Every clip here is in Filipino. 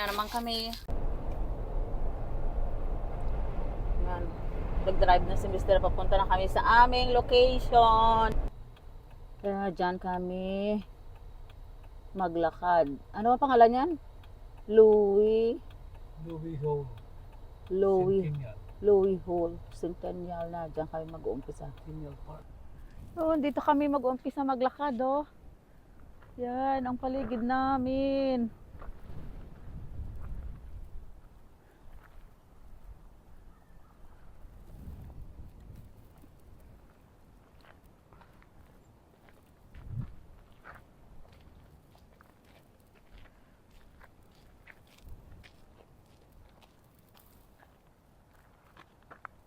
na naman kami. Yan. Nag-drive na si Mr. Papunta na kami sa aming location. Kaya dyan kami maglakad. Ano ba pangalan yan? Louis Hall. Louis Hall. Centennial na. Dyan kami mag-uumpisa. Centennial Park. Oh, dito kami mag-uumpisa maglakad, oh. Yan, ang paligid namin.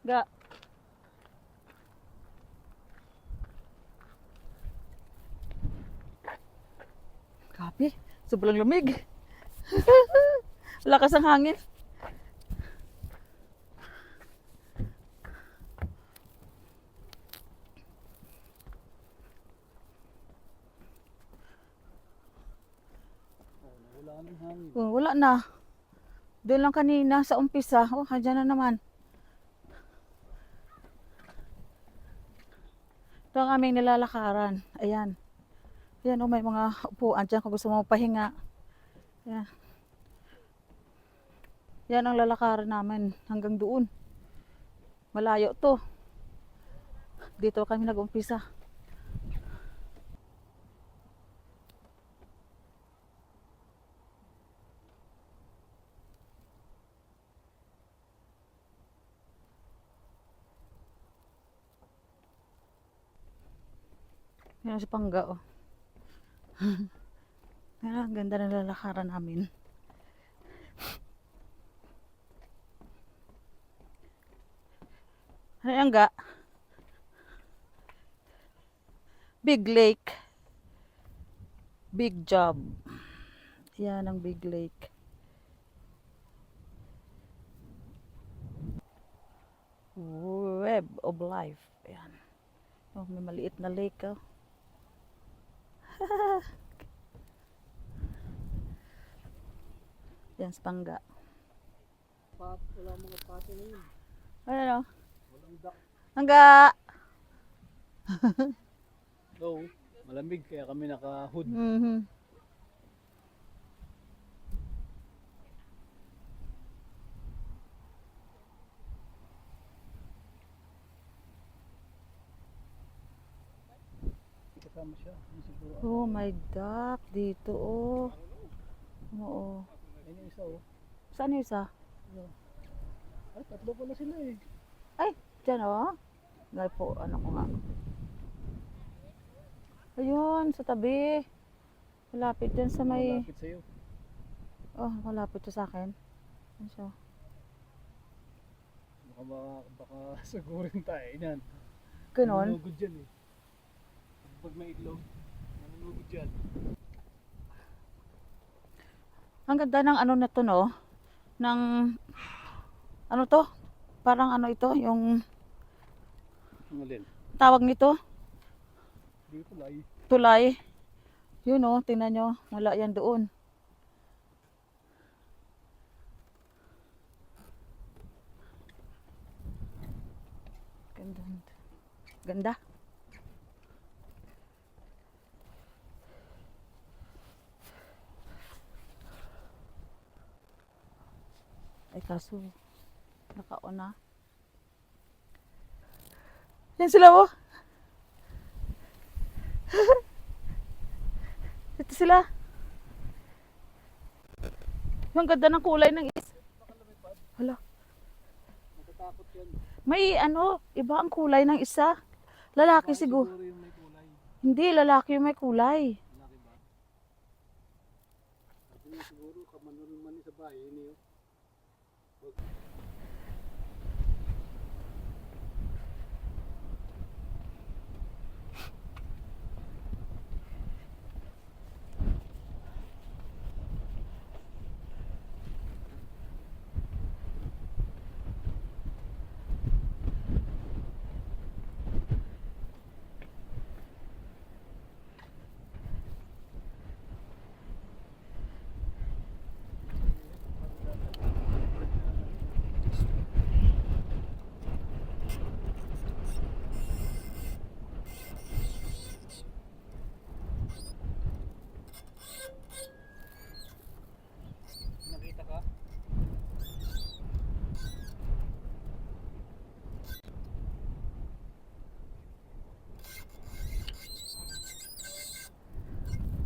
Ga. Grabe, sobrang lamig. Lakas ang hangin. Wala nang hangin. Oh, wala na. Doon lang kanina sa umpisa. Oh, andyan na naman. Ito ang aming nilalakaran. Ayan. Ayan, oh, may mga upuan dyan kung gusto mo pahinga. Ayan. Yan ang lalakaran namin hanggang doon. Malayo to. Dito kami nag-umpisa. Yan si Pangga, oh. Ang ganda ng lalakaran namin. Ano yan, Ga? Big Lake. Big Job. Yan ang Big Lake. Web of Life. Ayan. Oh, may maliit na lake, oh. Yan sa Pangga. Wala mga pato na yun. Ano? Walang duck. Pangga! So, malamig kaya kami naka-hood. Kasama siya. Siguro. Oh, may duck dito, oh. Oo. Ayun yung isa, oh. Saan yung isa? Ay, tatlo pala sila eh. Ay, dyan, oh. Ngay po, ano ko nga. Ayun, sa tabi. Malapit dyan sa may... Malapit sa'yo. Oh, malapit to sa akin. Ano siya? Baka sagurin tayo. Yan. Ganon. Nanunugod dyan eh. Pag may itlog, nanunugod dyan. Ang ganda ng ano na to, no? Ng... Ano to? Parang ano ito? Yung Ang alin? tawag nito? Dito lay. Tulay. Yun, oh. Tingnan nyo. Wala yan doon. Ganda. Ganda. Ay, kaso naka-on na. Yan sila, oh. Ito sila. Yung ganda ng kulay ng is. Hala. Natatakot yan. May ano, iba ang kulay ng isa. Lalaki siguro. Siguro yung may kulay. Hindi, lalaki yung may kulay. Laki ba? Sabi niya siguro kamanulman sa bahay niyo.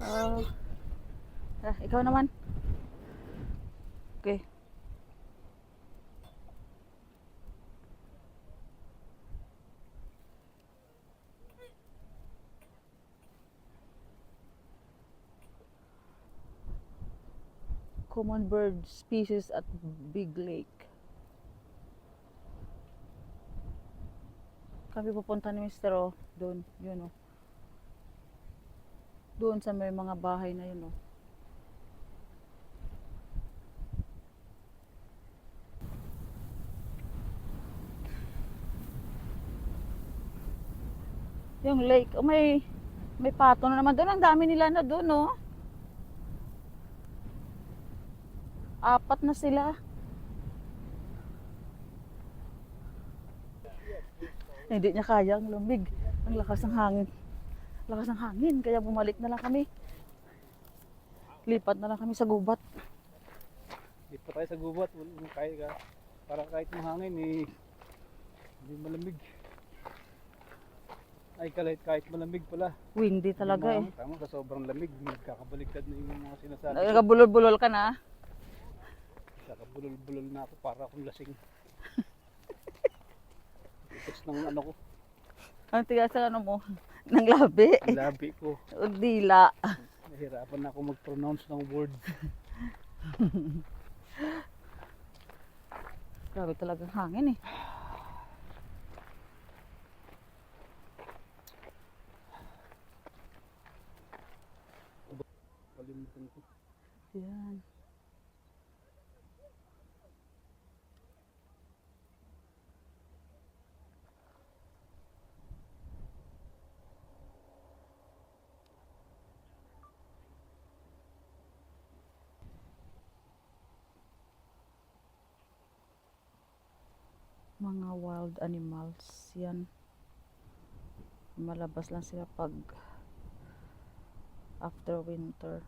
Ah, ikaw naman. Okay. Common bird species at Big Lake. Kami pupunta ni Mr. O, doon, yun o. Doon sa may mga bahay na yun o. Yung lake, oh, may pato na naman doon. Ang dami nila na doon, oh. 4 na sila. Hindi niya kaya ang lumig. Ang lakas ng hangin. Lakas ng hangin, kaya bumalik na lang kami. Lipat na lang kami sa gubat. Di pa tayo sa gubat. Kahit ka, para kahit mahangin eh, hindi malamig. Ay kahit malamig pala. Windy talaga eh. Tama ka, sobrang lamig. Nagkakabaliktad na yung mga sinasabi. Nagabulol-bulol ka na. Nagkakabulol-bulol na ako para akong lasing. Tigas ng ano ko. Ang tigas ng ano mo? Ng labi. Ang labi ko. O dila. Nahirapan na ako mag-pronounce ng word. Grabe talagang hangin eh. Kalimutan ko. Yan. Mga wild animals yan. Malabas lang sila pag after winter.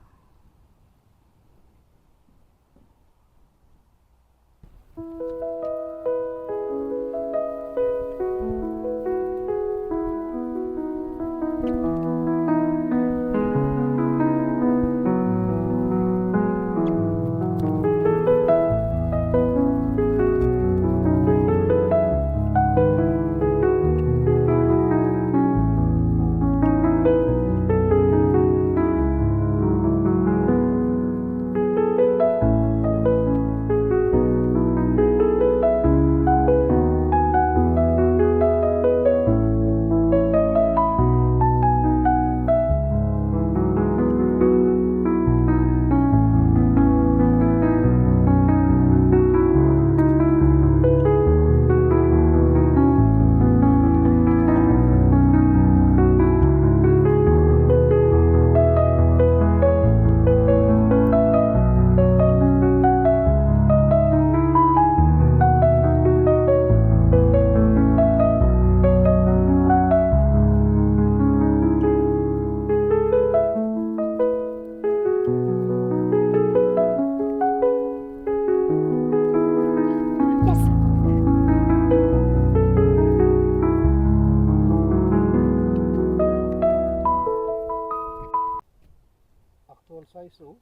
Actual size oh.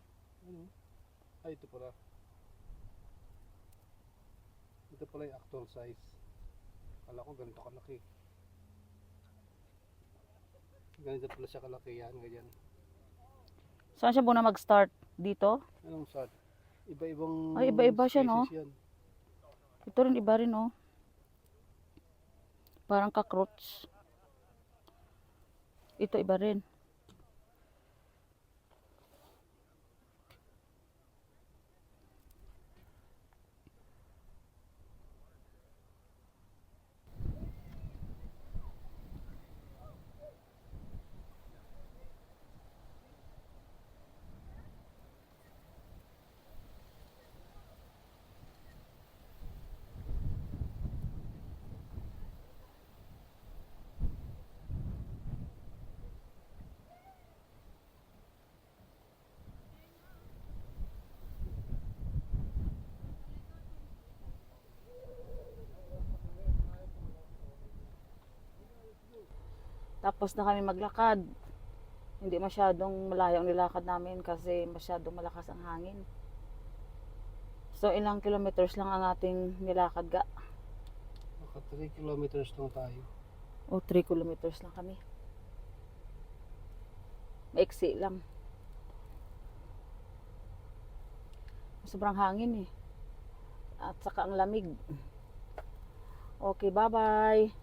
Ano? Ay ito pala. Ito pala yung actual size. Kala ko ganito kalaki. Ganito pala siya kalaki yan, ganyan. Saan siya muna mag-start? Dito? Anong sad? Iba-ibang Ay, iba-iba siya, no? species yan. Ito rin iba rin oh. Parang cockroach. Ito iba rin. Tapos na kami maglakad. Hindi masyadong malayo ang nilakad namin kasi masyadong malakas ang hangin. So ilang kilometers lang ang ating nilakad ga. Naka 3 kilometers lang tayo. O 3 kilometers lang kami. Maiksi lang. Sobrang hangin eh. At saka ang lamig. Okay, bye-bye.